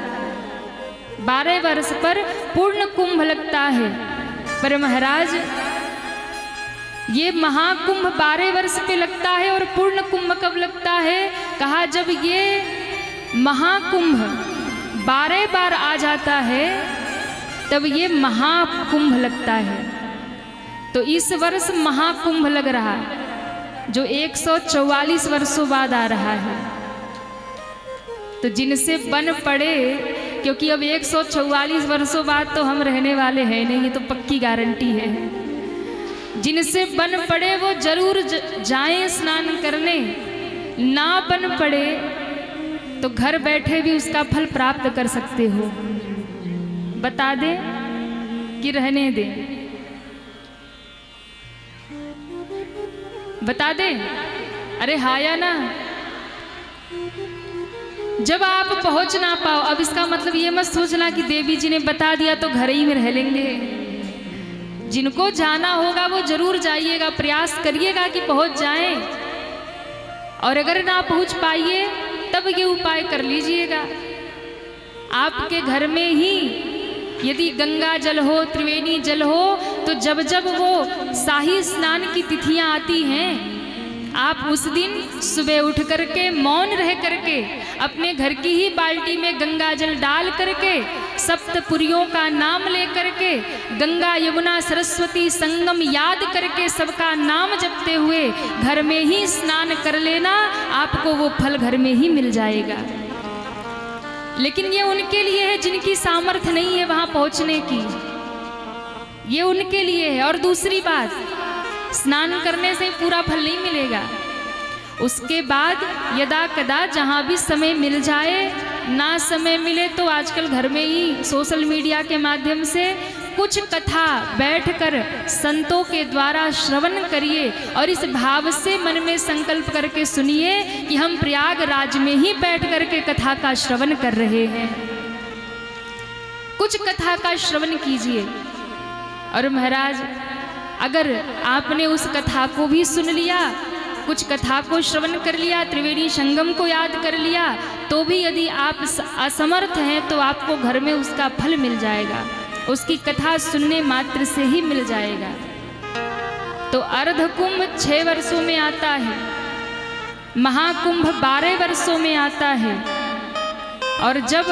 12 वर्ष पर पूर्ण कुंभ लगता है। पर महाराज ये महाकुंभ 12 वर्ष पे लगता है और पूर्ण कुंभ कब लगता है? कहा जब ये महाकुंभ 12 बार आ जाता है तब ये महाकुंभ लगता है। तो इस वर्ष महाकुंभ लग रहा है जो 144 वर्षों बाद आ रहा है। तो जिनसे बन पड़े, क्योंकि अब 144 वर्षों बाद तो हम रहने वाले हैं नहीं, ये तो पक्की गारंटी है। जिनसे बन पड़े वो जरूर जाएं स्नान करने, ना बन पड़े तो घर बैठे भी उसका फल प्राप्त कर सकते हो। बता दे कि रहने दे? बता दे? अरे हाँ या ना? जब आप पहुंच ना पाओ, अब इसका मतलब ये मत सोचना कि देवी जी ने बता दिया तो घर ही में रह लेंगे। जिनको जाना होगा वो जरूर जाइएगा, प्रयास करिएगा कि पहुंच जाएं। और अगर ना पहुंच पाइए तब ये उपाय कर लीजिएगा, आपके घर में ही यदि गंगा जल हो, त्रिवेणी जल हो, तो जब जब वो शाही स्नान की तिथियां आती हैं, आप उस दिन सुबह उठ करके मौन रह करके अपने घर की ही बाल्टी में गंगा जल डाल करके सप्तपुरियों का नाम ले करके गंगा यमुना सरस्वती संगम याद करके सबका नाम जपते हुए घर में ही स्नान कर लेना, आपको वो फल घर में ही मिल जाएगा। लेकिन ये उनके लिए है जिनकी सामर्थ्य नहीं है वहां पहुंचने की, ये उनके लिए है। और दूसरी बात, स्नान करने से पूरा फल नहीं मिलेगा, उसके बाद यदा कदा जहाँ भी समय मिल जाए, ना समय मिले तो आजकल घर में ही सोशल मीडिया के माध्यम से कुछ कथा बैठकर संतों के द्वारा श्रवण करिए और इस भाव से मन में संकल्प करके सुनिए कि हम प्रयागराज में ही बैठ करके कथा का श्रवण कर रहे हैं। कुछ कथा का श्रवण कीजिए। और महाराज, अगर आपने उस कथा को भी सुन लिया, कुछ कथा को श्रवण कर लिया, त्रिवेणी संगम को याद कर लिया, तो भी यदि आप असमर्थ हैं तो आपको घर में उसका फल मिल जाएगा, उसकी कथा सुनने मात्र से ही मिल जाएगा। तो अर्ध कुंभ 6 वर्षों में आता है, महाकुंभ 12 वर्षों में आता है, और जब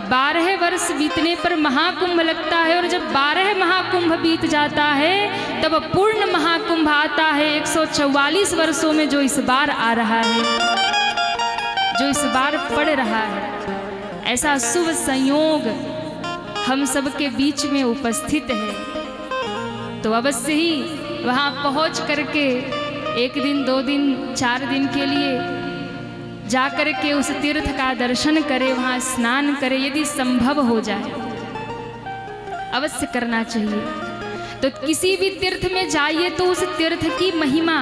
12 वर्ष बीतने पर महाकुंभ लगता है, और जब 12 महाकुंभ बीत जाता है तब पूर्ण महाकुंभ आता है 144 वर्षों में, जो इस बार आ रहा है, जो इस बार पड़ रहा है। ऐसा शुभ संयोग हम सबके बीच में उपस्थित है। तो अवश्य ही वहाँ पहुँच करके 1 दिन 2 दिन 4 दिन के लिए जाकर के उस तीर्थ का दर्शन करें, वहाँ स्नान करें, यदि संभव हो जाए अवश्य करना चाहिए। तो किसी भी तीर्थ में जाइए तो उस तीर्थ की महिमा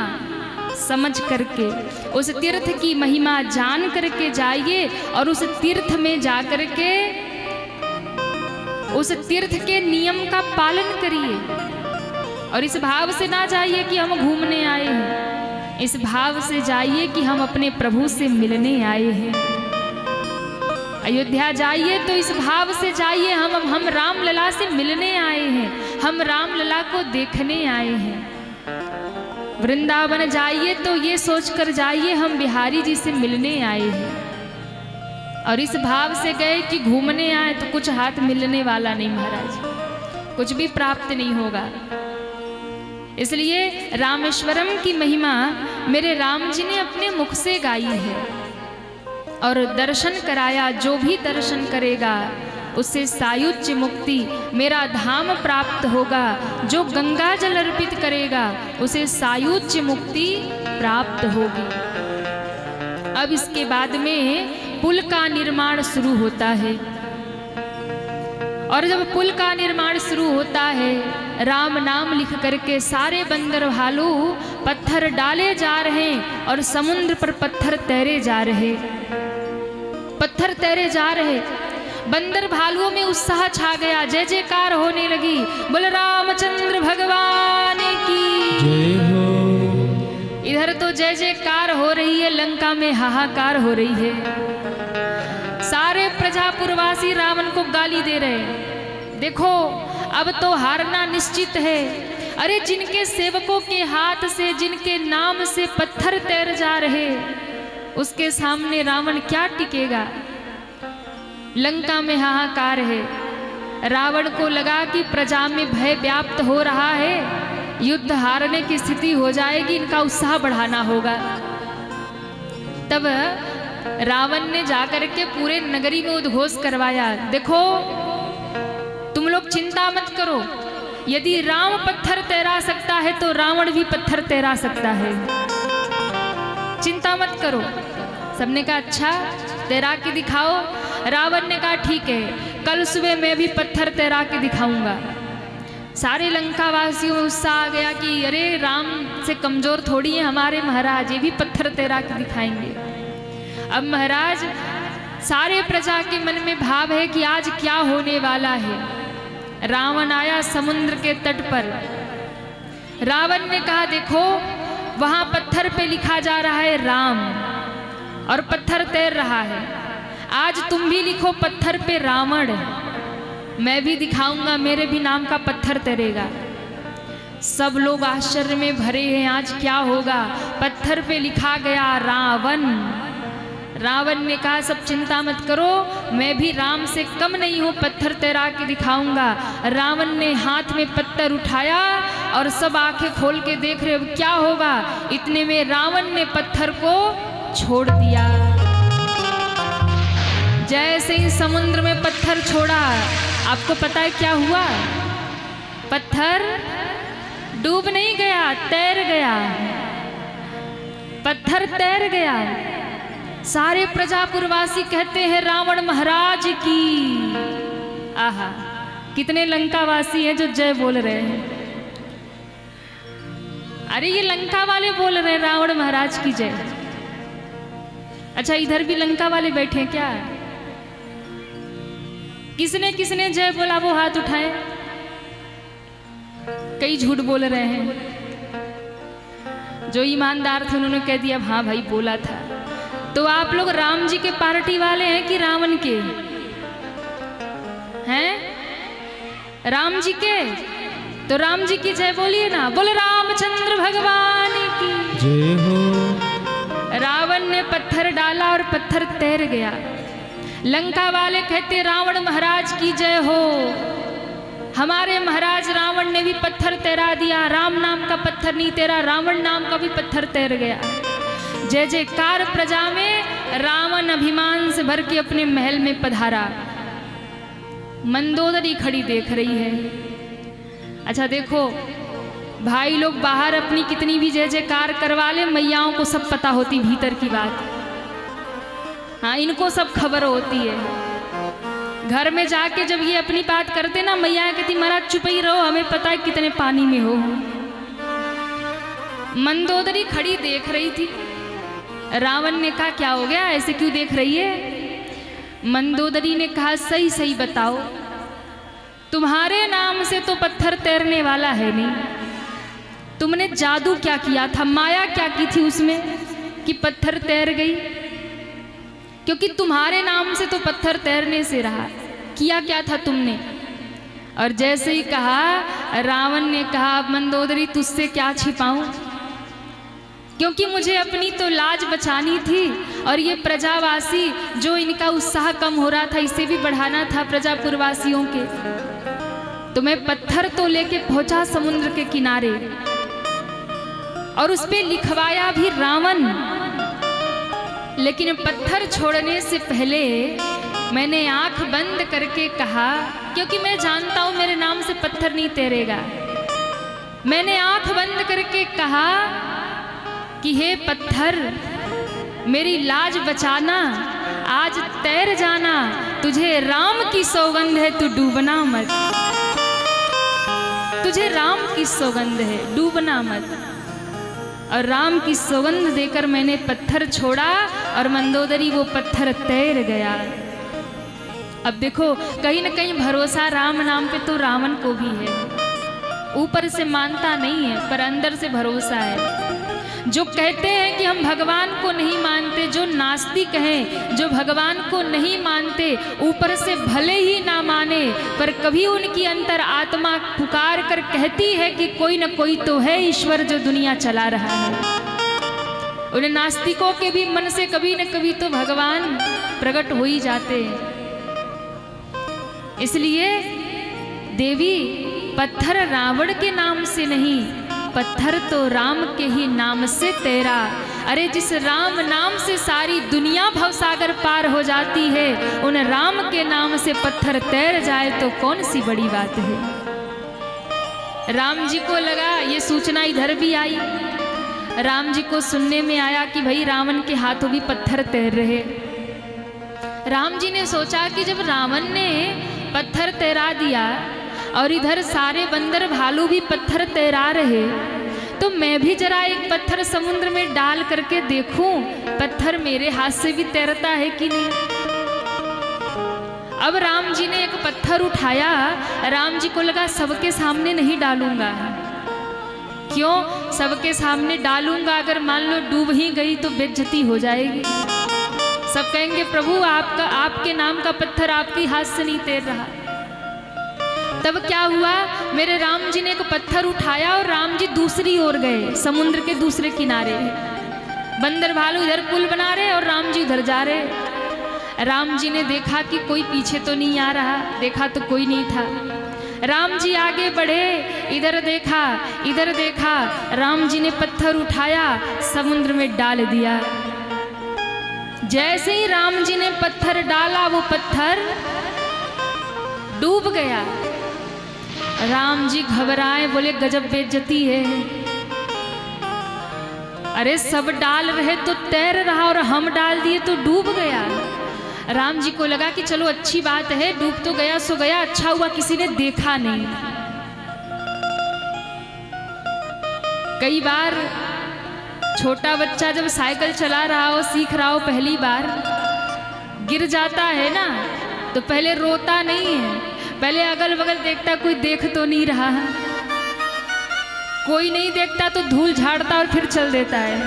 समझ करके, उस तीर्थ की महिमा जान करके जाइए, और उस तीर्थ में जा करके उस तीर्थ के नियम का पालन करिए। और इस भाव से ना जाइए कि हम घूमने आए हैं, इस भाव से जाइए कि हम अपने प्रभु से मिलने आए हैं। अयोध्या जाइए तो इस भाव से जाइए, हम रामलला से मिलने आए हैं, हम रामलला को देखने आए हैं। वृंदावन जाइए तो ये सोचकर जाइए हम बिहारी जी से मिलने आए हैं। और इस भाव से गए कि घूमने आए तो कुछ हाथ मिलने वाला नहीं महाराज, कुछ भी प्राप्त नहीं होगा। इसलिए रामेश्वरम की महिमा मेरे राम जी ने अपने मुख से गाई है और दर्शन कराया। जो भी दर्शन करेगा उससे सायुज्य मुक्ति, मेरा धाम प्राप्त होगा। जो गंगा जल अर्पित करेगा उसे सायुज्य मुक्ति प्राप्त होगी। अब इसके बाद में पुल का निर्माण शुरू होता है, और जब पुल का निर्माण शुरू होता है, राम नाम लिख करके सारे बंदर भालू पत्थर डाले जा रहे और समुद्र पर पत्थर तैरे जा रहे, पत्थर तैरे जा रहे। बंदर भालुओं में उत्साह छा गया, जय जयकार होने लगी, बोल रामचंद्र भगवान की जय हो। इधर तो जय जयकार हो रही है, लंका में हाहाकार हो रही है। सारे प्रजापुरवासी रावण को गाली दे रहे, देखो अब तो हारना निश्चित है। अरे जिनके सेवकों के हाथ से, जिनके नाम से पत्थर तैर जा रहे, उसके सामने रावण क्या टिकेगा। लंका में हाहाकार है। रावण को लगा कि प्रजा में भय व्याप्त हो रहा है, युद्ध हारने की स्थिति हो जाएगी, इनका उत्साह बढ़ाना होगा। तब रावण ने जाकर के पूरे नगरी में उद्घोष करवाया, देखो तुम लोग चिंता मत करो, यदि राम पत्थर तैरा सकता है तो रावण भी पत्थर तैरा सकता है, चिंता मत करो। सबने कहा अच्छा तैरा के दिखाओ। रावण ने कहा ठीक है, कल सुबह मैं भी पत्थर तैरा के दिखाऊंगा। सारे लंका वासियों में उत्साह आ गया कि अरे राम से कमजोर थोड़ी है हमारे महाराज, ये भी पत्थर तैरा के दिखाएंगे। अब महाराज सारे प्रजा के मन में भाव है कि आज क्या होने वाला है। रावण आया समुद्र के तट पर। रावण ने कहा देखो वहां पत्थर पे लिखा जा रहा है राम, और पत्थर तैर रहा है। आज तुम भी लिखो पत्थर पे रावण, मैं भी दिखाऊंगा, मेरे भी नाम का पत्थर तैरेगा। सब लोग आश्चर्य में भरे हैं, आज क्या होगा। पत्थर पे लिखा गया रावण। रावण ने कहा सब चिंता मत करो, मैं भी राम से कम नहीं हूँ, पत्थर तैरा के दिखाऊंगा। रावण ने हाथ में पत्थर उठाया और सब आंखें खोल के देख रहे अब क्या होगा। इतने में रावण ने पत्थर को छोड़ दिया। जैसे ही समुद्र में पत्थर छोड़ा, आपको पता है क्या हुआ? पत्थर डूब नहीं गया, तैर गया। पत्थर तैर गया। सारे प्रजापुरवासी कहते हैं रावण महाराज की। आहा, कितने लंकावासी हैं जो जय बोल रहे हैं। अरे ये लंका वाले बोल रहे हैं रावण महाराज की जय। अच्छा, इधर भी लंका वाले बैठे हैं क्या? किसने किसने जय बोला वो हाथ उठाए। कई झूठ बोल रहे हैं। जो ईमानदार थे उन्होंने कह दिया हाँ भाई बोला था। तो आप लोग राम जी के पार्टी वाले हैं कि रावण के हैं? राम जी के। तो राम जी की जय बोलिए ना। बोले रामचंद्र भगवान की जय हो। रावण ने पत्थर डाला और पत्थर तैर गया। लंका वाले कहते रावण महाराज की जय हो। हमारे महाराज रावण ने भी पत्थर तैरा दिया। राम नाम का पत्थर नहीं तैरा, रावण नाम का भी पत्थर तैर गया। जय जयकार प्रजा में। रावण अभिमान से भर के अपने महल में पधारा। मंदोदरी खड़ी देख रही है। अच्छा देखो भाई लोग बाहर अपनी कितनी भी जय जयकार करवा ले, मैयाओं को सब पता होती भीतर की बात। हाँ, इनको सब खबर होती है। घर में जाके जब ये अपनी बात करते ना, मैया कहती महाराज चुप ही रहो, हमें पता है कितने पानी में हो। मंदोदरी खड़ी देख रही थी। रावण ने कहा क्या हो गया, ऐसे क्यों देख रही है? मंदोदरी ने कहा सही सही बताओ, तुम्हारे नाम से तो पत्थर तैरने वाला है नहीं। तुमने जादू क्या किया था, माया क्या की थी उसमें कि पत्थर तैर गई? क्योंकि तुम्हारे नाम से तो पत्थर तैरने से रहा। किया क्या था तुमने? और जैसे ही कहा, रावण ने कहा मंदोदरी तुझसे क्या छिपाऊं, क्योंकि मुझे अपनी तो लाज बचानी थी और ये प्रजावासी जो इनका उत्साह कम हो रहा था इसे भी बढ़ाना था प्रजापुरवासियों के। तो मैं पत्थर तो लेके पहुंचा समुद्र के किनारे और उस पे लिखवाया भी रावण। लेकिन पत्थर छोड़ने से पहले मैंने आंख बंद करके कहा, क्योंकि मैं जानता हूं मेरे नाम से पत्थर नहीं तैरेगा। मैंने आंख बंद करके कहा कि हे पत्थर मेरी लाज बचाना, आज तैर जाना, तुझे राम की सौगंध है, तू डूबना मत। तुझे राम की सौगंध है, डूबना मत। और राम की सौगंध देकर मैंने पत्थर छोड़ा और मंदोदरी वो पत्थर तैर गया। अब देखो कहीं न कहीं भरोसा राम नाम पे तो रावण को भी है। ऊपर से मानता नहीं है पर अंदर से भरोसा है। जो कहते हैं कि हम भगवान को नहीं मानते, जो नास्तिक हैं, जो भगवान को नहीं मानते, ऊपर से भले ही ना माने पर कभी उनकी अंतर आत्मा पुकार कर कहती है कि कोई न कोई तो है ईश्वर जो दुनिया चला रहा है। उन नास्तिकों के भी मन से कभी न कभी तो भगवान प्रकट हो ही जाते हैं। इसलिए देवी पत्थर रावण के नाम से नहीं, पत्थर तो राम के ही नाम से तैरा। अरे जिस राम नाम से सारी दुनिया भवसागर पार हो जाती है, उन राम के नाम से पत्थर तैर जाए तो कौन सी बड़ी बात है। राम जी को लगा ये सूचना इधर भी आई। राम जी को सुनने में आया कि भाई रावण के हाथों भी पत्थर तैर रहे। राम जी ने सोचा कि जब रावण ने पत्थर तैरा दिया और इधर सारे बंदर भालू भी पत्थर तैरा रहे, तो मैं भी जरा एक पत्थर समुद्र में डाल करके देखूं पत्थर मेरे हाथ से भी तैरता है कि नहीं। अब राम जी ने एक पत्थर उठाया। राम जी को लगा सबके सामने नहीं डालूंगा। क्यों? सबके सामने डालूंगा अगर मान लो डूब ही गई तो बेइज्जती हो जाएगी। सब कहेंगे प्रभु आपके नाम का पत्थर आपके हाथ से नहीं तैर रहा। तब क्या हुआ, मेरे राम जी ने एक पत्थर उठाया और राम जी दूसरी ओर गए, समुद्र के दूसरे किनारे। बंदर भालू इधर पुल बना रहे और राम जी उधर जा रहे। राम जी ने देखा कि कोई पीछे तो नहीं आ रहा, देखा तो कोई नहीं था। राम जी आगे बढ़े, इधर देखा इधर देखा, राम जी ने पत्थर उठाया समुद्र में डाल दिया। जैसे ही राम जी ने पत्थर डाला वो पत्थर डूब गया। राम जी घबराए, बोले गजब बेइज्जती है। अरे सब डाल रहे तो तैर रहा और हम डाल दिए तो डूब गया। राम जी को लगा कि चलो अच्छी बात है, डूब तो गया सो गया, अच्छा हुआ किसी ने देखा नहीं। कई बार छोटा बच्चा जब साइकिल चला रहा हो, सीख रहा हो, पहली बार गिर जाता है ना, तो पहले रोता नहीं है, पहले अगल बगल देखता कोई देख तो नहीं रहा है, कोई नहीं देखता तो धूल झाड़ता और फिर चल देता है।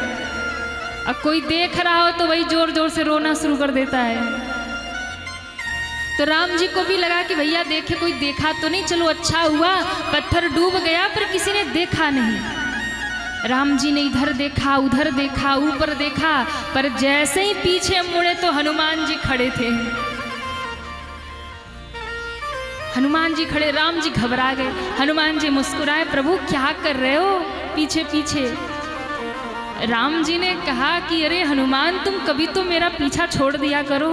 अब कोई देख रहा हो तो वही जोर जोर से रोना शुरू कर देता है। तो राम जी को भी लगा कि भैया देखे कोई देखा तो नहीं, चलो अच्छा हुआ पत्थर डूब गया पर किसी ने देखा नहीं। राम जी ने इधर देखा, उधर देखा, ऊपर देखा, पर जैसे ही पीछे मुड़े तो हनुमान जी खड़े थे। हनुमान जी खड़े, राम जी घबरा गए। हनुमान जी मुस्कुराए, प्रभु क्या कर रहे हो पीछे पीछे। राम जी ने कहा कि अरे हनुमान, तुम कभी तो मेरा पीछा छोड़ दिया करो,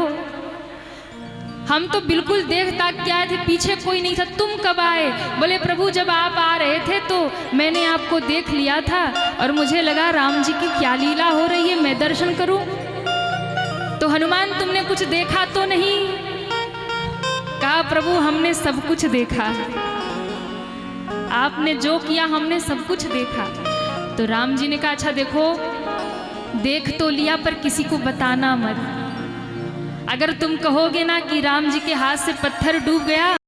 हम तो बिल्कुल देख ताक के आए थे, पीछे कोई नहीं था, तुम कब आए। बोले प्रभु जब आप आ रहे थे तो मैंने आपको देख लिया था और मुझे लगा राम जी की क्या लीला हो रही है, मैं दर्शन करूं। तो हनुमान तुमने कुछ देखा तो नहीं? कहा प्रभु हमने सब कुछ देखा, आपने जो किया हमने सब कुछ देखा। तो राम जी ने कहा अच्छा देखो, देख तो लिया पर किसी को बताना मत। अगर तुम कहोगे ना कि राम जी के हाथ से पत्थर डूब गया